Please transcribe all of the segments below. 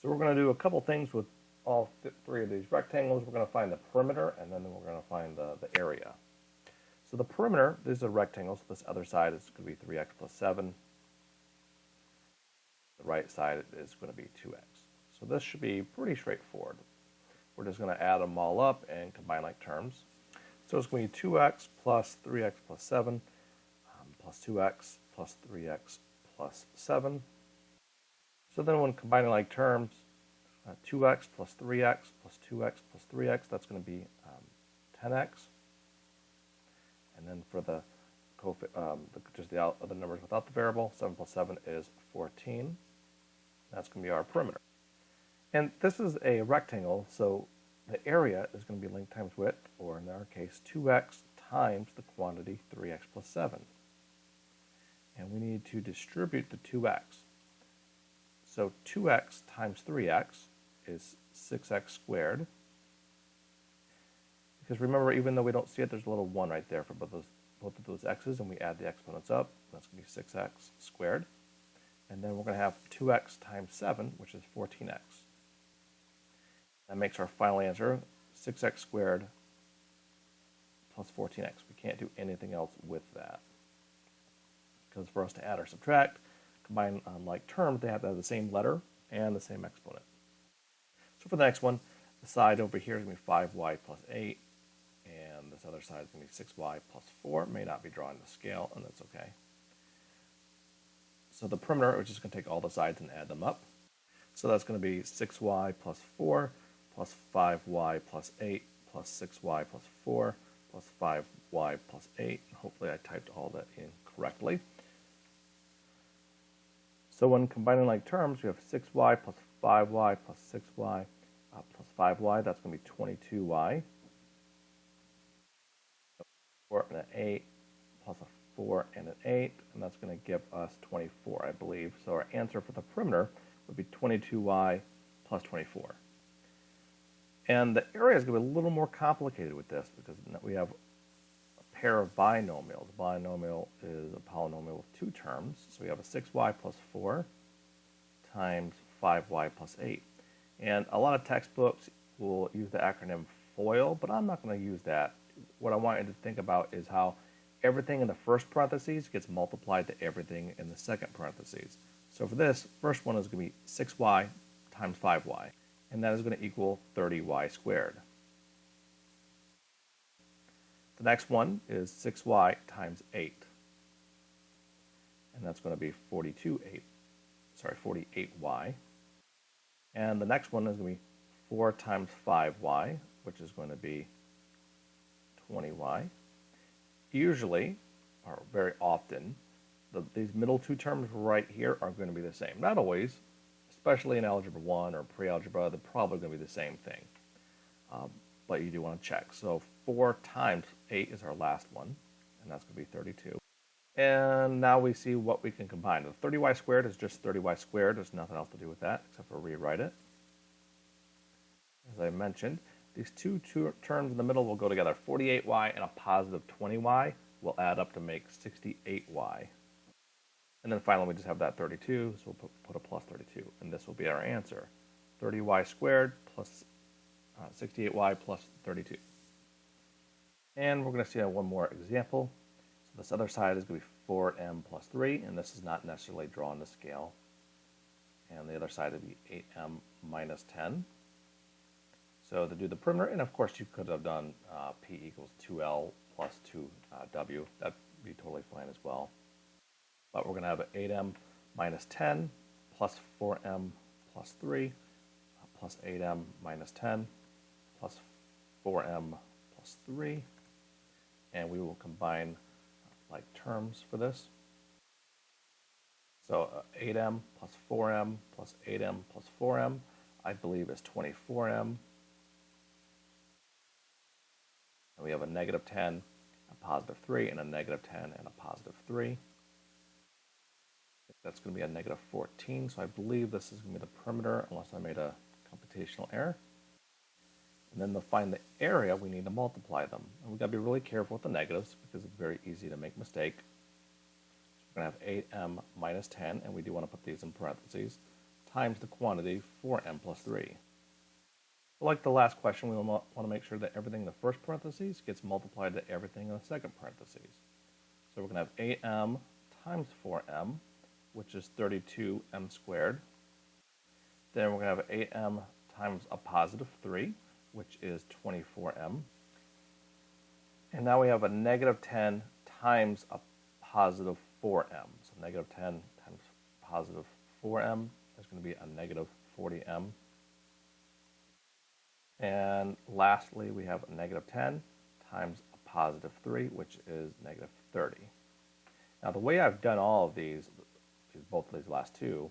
So we're going to do a couple things with all three of these rectangles. We're going to find the perimeter, and then we're going to find the area. So the perimeter, this is a rectangle, so this other side is going to be 3x plus 7. The right side is going to be 2x. So this should be pretty straightforward. We're just going to add them all up and combine like terms. So it's going to be 2x plus 3x plus 7 plus 2x plus 3x plus 7. So then when combining like terms, 2x plus 3x plus 2x plus 3x, that's going to be 10x. And then for the just the other numbers without the variable, 7 plus 7 is 14. That's going to be our perimeter. And this is a rectangle, so the area is going to be length times width, or in our case, 2x times the quantity 3x plus 7. And we need to distribute the 2x. So 2x times 3x is 6x squared. Because remember, even though we don't see it, there's a little 1 right there for both of those x's, and we add the exponents up. That's going to be 6x squared. And then we're going to have 2x times 7, which is 14x. That makes our final answer 6x squared plus 14x. We can't do anything else with that. Because for us to add or subtract, combine like terms, they have to have the same letter and the same exponent. So for the next one, the side over here is going to be 5y plus 8. And this other side is going to be 6y plus 4. It may not be drawn to scale, and that's okay. So the perimeter, we're just going to take all the sides and add them up. So that's going to be 6y plus 4 plus 5y plus 8 plus 6y plus 4 plus 5y plus 8. Hopefully I typed all that in correctly. So when combining like terms, we have 6y plus 5y plus 6y plus 5y. That's going to be 22y. 4 and an 8 plus a 4 and an 8, and that's going to give us 24, I believe. So our answer for the perimeter would be 22y plus 24. And the area is going to be a little more complicated with this because we have a pair of binomials. A binomial is a polynomial with two terms. So we have a 6y plus 4 times 5y plus 8. And a lot of textbooks will use the acronym FOIL, but I'm not going to use that. What I want you to think about is how everything in the first parentheses gets multiplied to everything in the second parentheses. So for this, first one is going to be 6y times 5y, and that is going to equal 30y squared. The next one is 6y times 8, and that's going to be 48y. And the next one is going to be 4 times 5y, which is going to be 20y. Usually, or very often, these middle two terms right here are going to be the same. Not always, especially in Algebra 1 or pre-algebra, they're probably going to be the same thing. But you do want to check. So 4 times 8 is our last one, and that's going to be 32. And now we see what we can combine. The 30y squared is just 30y squared. There's nothing else to do with that except for rewrite it. As I mentioned, these two terms in the middle will go together. 48y and a positive 20y will add up to make 68y. And then finally we just have that 32, so we'll put a plus 32. And this will be our answer. 30y squared plus 68y plus 32. And we're going to see one more example. So this other side is going to be 4m plus 3, and this is not necessarily drawn to scale. And the other side would be 8m minus 10. So to do the perimeter, and of course you could have done P equals 2L plus 2W. That'd be totally fine as well. But we're going to have 8m minus 10 plus 4m plus 3 plus 8m minus 10 plus 4m plus 3. And we will combine like terms for this. So 8m plus 4m plus 8m plus 4m, I believe is 24m. And we have a negative 10, a positive 3, and a negative 10 and a positive 3. That's going to be a negative 14, so I believe this is going to be the perimeter unless I made a computational error. And then to find the area, we need to multiply them. And we've got to be really careful with the negatives because it's very easy to make a mistake. So we're going to have 8m minus 10, and we do want to put these in parentheses, times the quantity 4m plus 3. Like the last question, we want to make sure that everything in the first parentheses gets multiplied to everything in the second parentheses. So we're going to have 8m times 4m, which is 32m squared. Then we're going to have 8m times a positive 3, which is 24m. And now we have a negative 10 times a positive 4m. So negative 10 times positive 4m is going to be a negative 40m. And lastly, we have a negative 10 times a positive 3, which is negative 30. Now, the way I've done all of these, both of these last two,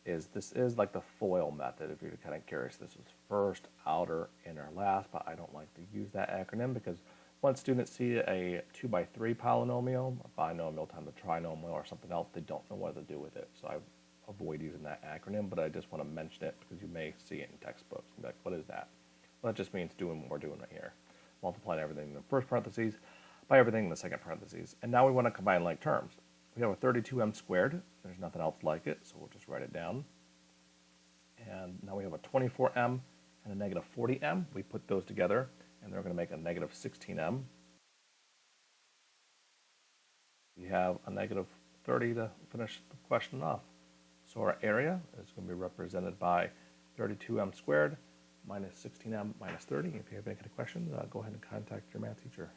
is this is like the FOIL method, if you're kind of curious. This is first, outer, inner, last, but I don't like to use that acronym because once students see a 2 by 3 polynomial, a binomial times a trinomial, or something else, they don't know what to do with it. So I avoid using that acronym, but I just want to mention it because you may see it in textbooks and be like, what is that? Well, that just means doing what we're doing right here. Multiplying everything in the first parentheses by everything in the second parentheses. And now we want to combine like terms. We have a 32m squared. There's nothing else like it, so we'll just write it down. And now we have a 24m and a negative 40m. We put those together, and they're going to make a negative 16m. We have a negative 30 to finish the question off. So our area is going to be represented by 32m squared minus 16m minus 30. If you have any questions, go ahead and contact your math teacher.